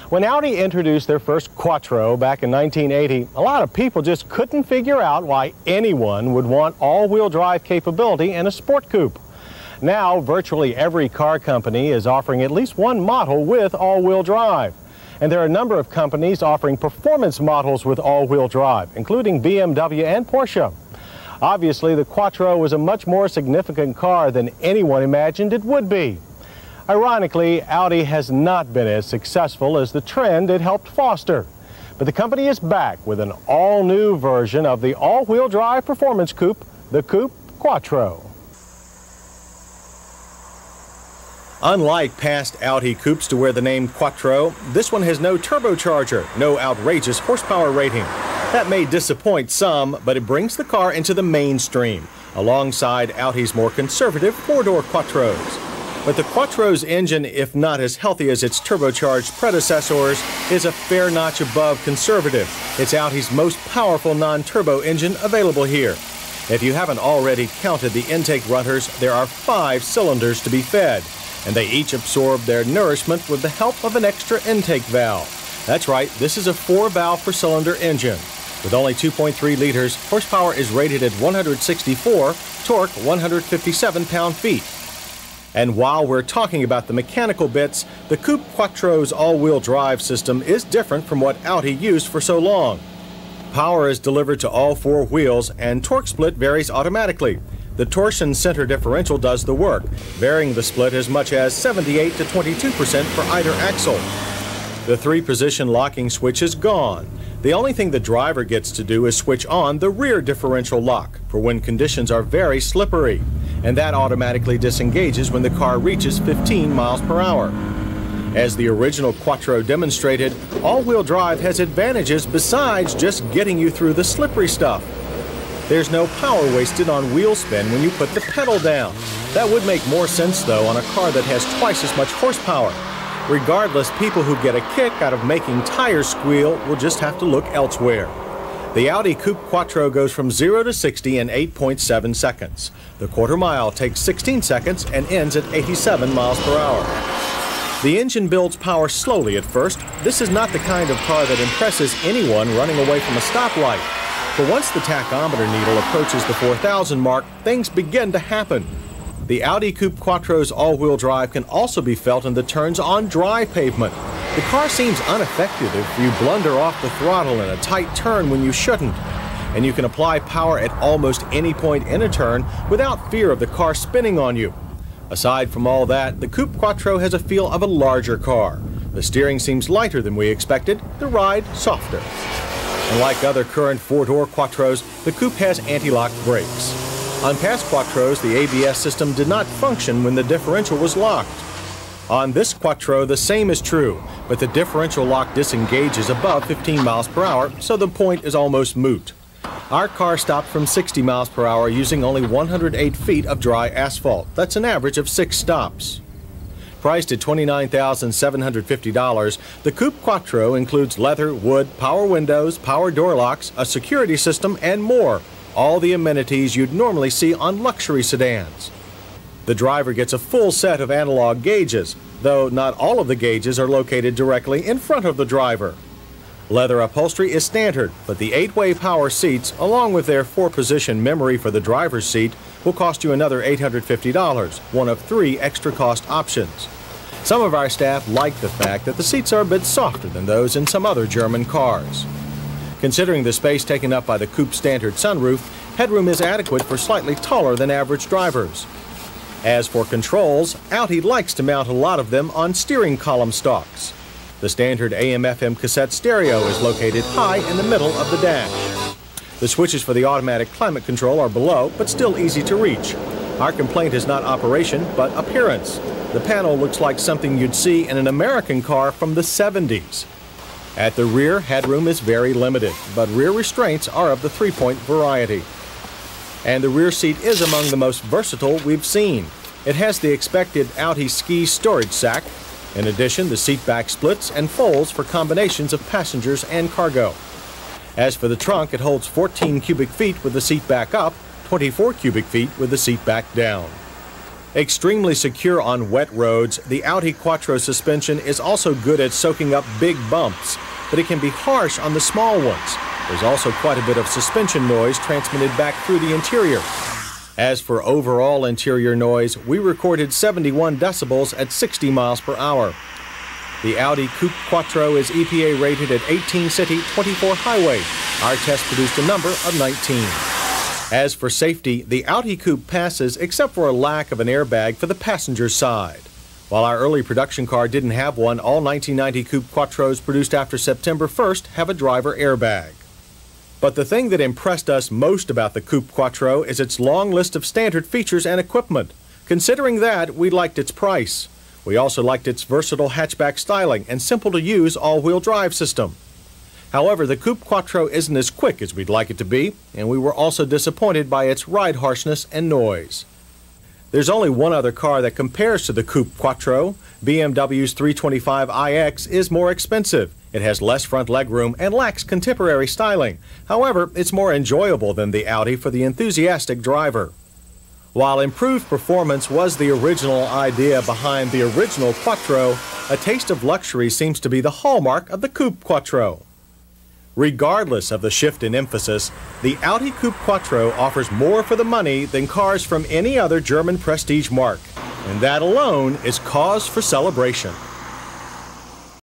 When Audi introduced their first Quattro back in 1980, a lot of people just couldn't figure out why anyone would want all-wheel drive capability in a sport coupe. Now, virtually every car company is offering at least one model with all-wheel drive. And there are a number of companies offering performance models with all-wheel drive, including BMW and Porsche. Obviously, the Quattro was a much more significant car than anyone imagined it would be. Ironically, Audi has not been as successful as the trend it helped foster. But the company is back with an all-new version of the all-wheel drive performance coupe, the Coupe Quattro. Unlike past Audi coupes to wear the name Quattro, this one has no turbocharger, no outrageous horsepower rating. That may disappoint some, but it brings the car into the mainstream, alongside Audi's more conservative four-door Quattros. But the Quattro's engine, if not as healthy as its turbocharged predecessors, is a fair notch above conservative. It's Audi's most powerful non-turbo engine available here. If you haven't already counted the intake runners, there are 5 cylinders to be fed, and they each absorb their nourishment with the help of an extra intake valve. That's right, this is a 4-valve per cylinder engine. With only 2.3 liters, horsepower is rated at 164, torque 157 pound-feet. And while we're talking about the mechanical bits, the Coupe Quattro's all-wheel drive system is different from what Audi used for so long. Power is delivered to all 4 wheels, and torque split varies automatically. The torsion center differential does the work, varying the split as much as 78 to 22% for either axle. The 3-position locking switch is gone. The only thing the driver gets to do is switch on the rear differential lock for when conditions are very slippery, and that automatically disengages when the car reaches 15 miles per hour. As the original Quattro demonstrated, all-wheel drive has advantages besides just getting you through the slippery stuff. There's no power wasted on wheel spin when you put the pedal down. That would make more sense, though, on a car that has twice as much horsepower. Regardless, people who get a kick out of making tires squeal will just have to look elsewhere. The Audi Coupe Quattro goes from 0 to 60 in 8.7 seconds. The quarter mile takes 16 seconds and ends at 87 miles per hour. The engine builds power slowly at first. This is not the kind of car that impresses anyone running away from a stoplight. But once the tachometer needle approaches the 4,000 mark, things begin to happen. The Audi Coupe Quattro's all-wheel drive can also be felt in the turns on dry pavement. The car seems unaffected if you blunder off the throttle in a tight turn when you shouldn't. And you can apply power at almost any point in a turn without fear of the car spinning on you. Aside from all that, the Coupe Quattro has a feel of a larger car. The steering seems lighter than we expected, the ride softer. And like other current 4-door Quattros, the Coupe has anti-lock brakes. On past Quattros, the ABS system did not function when the differential was locked. On this Quattro, the same is true, but the differential lock disengages above 15 miles per hour, so the point is almost moot. Our car stopped from 60 miles per hour using only 108 feet of dry asphalt. That's an average of 6 stops. Priced at $29,750, the Coupe Quattro includes leather, wood, power windows, power door locks, a security system, and more. All the amenities you'd normally see on luxury sedans. The driver gets a full set of analog gauges, though not all of the gauges are located directly in front of the driver. Leather upholstery is standard, but the 8-way power seats, along with their 4-position memory for the driver's seat, will cost you another $850, one of 3 extra cost options. Some of our staff like the fact that the seats are a bit softer than those in some other German cars. Considering the space taken up by the Coupe's standard sunroof, headroom is adequate for slightly taller than average drivers. As for controls, Audi likes to mount a lot of them on steering column stalks. The standard AM/FM cassette stereo is located high in the middle of the dash. The switches for the automatic climate control are below, but still easy to reach. Our complaint is not operation, but appearance. The panel looks like something you'd see in an American car from the 70s. At the rear, headroom is very limited, but rear restraints are of the 3-point variety. And the rear seat is among the most versatile we've seen. It has the expected Audi ski storage sack. In addition, the seat back splits and folds for combinations of passengers and cargo. As for the trunk, it holds 14 cubic feet with the seat back up, 24 cubic feet with the seat back down. Extremely secure on wet roads, the Audi Quattro suspension is also good at soaking up big bumps, but it can be harsh on the small ones. There's also quite a bit of suspension noise transmitted back through the interior. As for overall interior noise, we recorded 71 decibels at 60 miles per hour. The Audi Coupe Quattro is EPA rated at 18 city, 24 highway. Our test produced a number of 19. As for safety, the Audi Coupe passes except for a lack of an airbag for the passenger side. While our early production car didn't have one, all 1990 Coupe Quattros produced after September 1st have a driver airbag. But the thing that impressed us most about the Coupe Quattro is its long list of standard features and equipment. Considering that, we liked its price. We also liked its versatile hatchback styling and simple-to-use all-wheel drive system. However, the Coupe Quattro isn't as quick as we'd like it to be, and we were also disappointed by its ride harshness and noise. There's only one other car that compares to the Coupe Quattro. BMW's 325iX is more expensive. It has less front legroom and lacks contemporary styling. However, it's more enjoyable than the Audi for the enthusiastic driver. While improved performance was the original idea behind the original Quattro, a taste of luxury seems to be the hallmark of the Coupe Quattro. Regardless of the shift in emphasis, the Audi Coupe Quattro offers more for the money than cars from any other German prestige marque, and that alone is cause for celebration.